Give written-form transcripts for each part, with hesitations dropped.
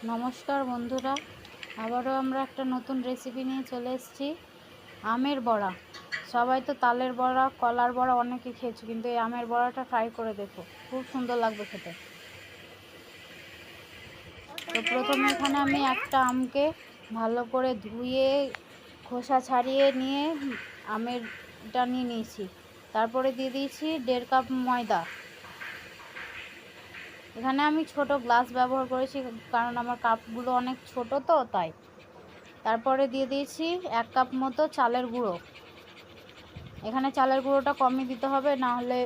নমস্কার বন্ধুরা, আবারও আমরা একটা নতুন রেসিপি নিয়ে চলে এসেছি। আমের বড়া। সবাই তো তালের বড়া, কলার বড়া অনেকে খেয়েছো, কিন্তু এই আমের বড়াটা ট্রাই করে দেখো, খুব সুন্দর লাগবে খেতে। তো প্রথমে এখানে আমি একটা আমকে ভালো করে ধুয়ে খোসা ছাড়িয়ে নিয়ে আমেরটা নিয়ে নিয়েছি। তারপরে দিয়ে দিয়েছি 1.5 কাপ ময়দা। এখানে আমি ছোট গ্লাস ব্যবহার করেছি, কারণ আমার কাপগুলো অনেক ছোট, তো তাই। তারপরে দিয়ে দিয়েছি 1 কাপ মতো চালের গুঁড়ো। এখানে চালের গুঁড়োটা কমই দিতে হবে, না হলে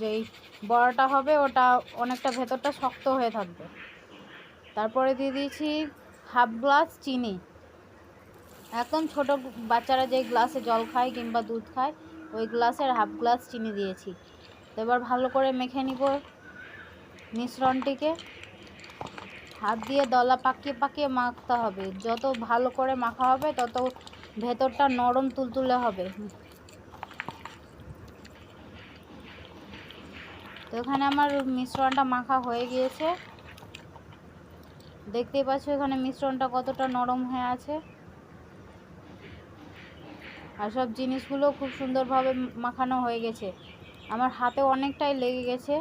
যেই বড়াটা হবে ওটা অনেকটা ভেতরটা শক্ত হয়ে থাকবে। তারপরে দিয়ে দিয়েছি 1/2 গ্লাস চিনি। একদম ছোট বাচ্চারা যেই গ্লাসে জল খায় কিংবা দুধ খায়, ওই গ্লাসের 1/2 গ্লাস চিনি দিয়েছি। তো এবার ভালো করে মেখে নিব মিশ্রণটিকে। হাত দিয়ে দলা পাকিয়ে পাকিয়ে মাখতে হবে। যত ভালো করে মাখা হবে তত ভেতরটা নরম তুলতুলে হবে। তো এখানে আমার মিশ্রণটা মাখা হয়ে গিয়েছে, দেখতেই পাচ্ছ এখানে মিশ্রণটা কতটা নরম হয়ে আছে। আর সব জিনিসগুলো খুব সুন্দরভাবে মাখানো হয়ে গেছে। আমার হাতে অনেকটাই লেগে গেছে।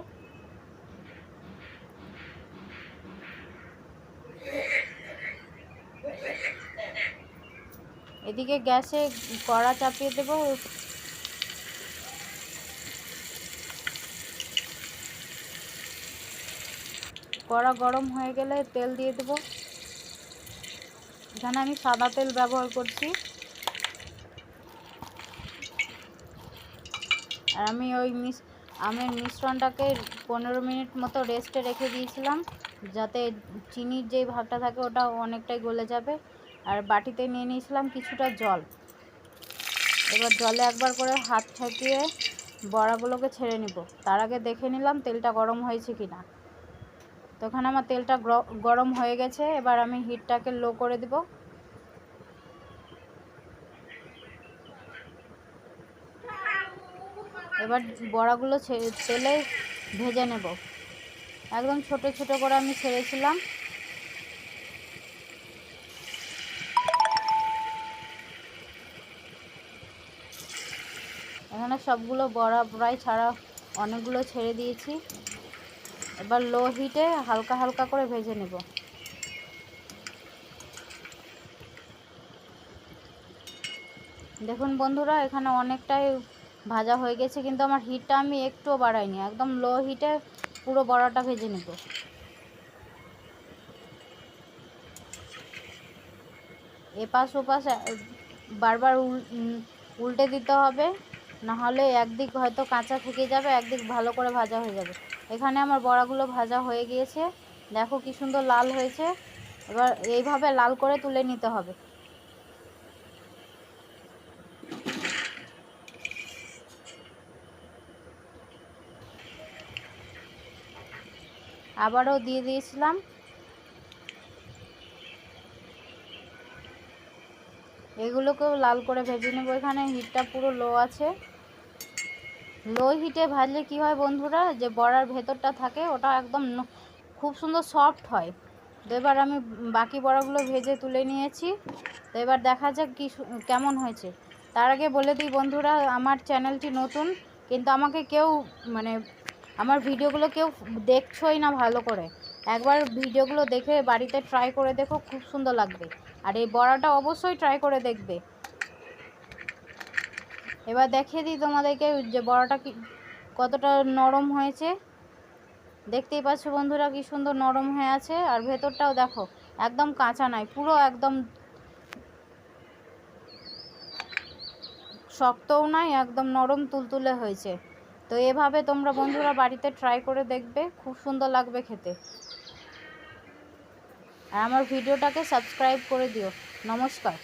এদিকে গ্যাসে কড়া চাপিয়ে দেবো। কড়া গরম হয়ে গেলে তেল দিয়ে দেবো। এখানে আমি সাদা তেল ব্যবহার করছি। আর আমি ওই আমের মিশ্রণটাকে 15 মিনিট মতো রেস্টে রেখে দিয়েছিলাম, যাতে চিনির যে ভাগটা থাকে ওটা অনেকটাই গলে যাবে। আর বাটিতে নিয়ে নিয়েছিলাম কিছুটা জল। এবার জলে একবার করে হাত ঠেকিয়ে বড়াগুলোকে ছেড়ে নিব। তার আগে দেখে নিলাম তেলটা গরম হয়েছে কিনা। তখন আমার তেলটা গরম হয়ে গেছে। এবার আমি হিটটাকে লো করে দিব। এবার বড়াগুলো তেলে ভেজে নেব। একদম ছোট ছোট করে আমি ছেড়েছিলাম। এখানে সবগুলো বড়া প্রায় ছাড়া অনেকগুলো ছেড়ে দিয়েছি। এবার লো হিটে হালকা হালকা করে ভেজে নেব। দেখুন বন্ধুরা, এখানে অনেকটাই ভাজা হয়ে গেছে, কিন্তু আমার হিটটা আমি একটুও বাড়াইনি। একদম লো হিটে পুরো বড়াটা ভেজে নেব। এপাশ ওপাশ বারবার উল্টে দিতে হবে, নাহলে একদিক হয়তো কাঁচা থেকে যাবে, একদিক ভালো করে ভাজা হয়ে যাবে। এখানে আমার বড়াগুলো ভাজা হয়ে গিয়েছে, দেখো কি সুন্দর লাল হয়েছে। এবার এইভাবে লাল করে তুলে নিতে হবে। আবারও দিয়ে দিয়েছিলাম। এগুলোকেও লাল করে ভেজে নেব। এখানে হিটটা পুরো লো আছে। লো হিটে ভাজলে কি হয় বন্ধুরা, যে বড়ার ভেতরটা থাকে ওটা একদম খুব সুন্দর সফট হয়। তো এবার আমি বাকি বড়াগুলো ভেজে তুলে নিয়েছি। তো এবার দেখা যাক কেমন হয়েছে। তার আগে বলে দিই বন্ধুরা, আমার চ্যানেলটি নতুন, কিন্তু আমাকে কেউ আমার ভিডিওগুলো কেউ দেখছোই না ভালো করে। একবার ভিডিওগুলো দেখে বাড়িতে ট্রাই করে দেখো, খুব সুন্দর লাগবে। আর এই বড়াটা অবশ্যই ট্রাই করে দেখবে। এবার দেখিয়ে দিই তোমাদেরকে যে বড়াটা কতটা নরম হয়েছে। দেখতেই পাচ্ছ বন্ধুরা, কি সুন্দর নরম হয়ে আছে। আর ভেতরটাও দেখো, একদম কাঁচা নাই, পুরো একদম শক্তও নাই, একদম নরম তুলতুলে হয়েছে। তো এভাবে তোমরা বন্ধুরা বাড়িতে ট্রাই করে দেখবে, খুব সুন্দর লাগবে খেতে। আর আমার ভিডিওটাকে সাবস্ক্রাইব করে দিও। নমস্কার।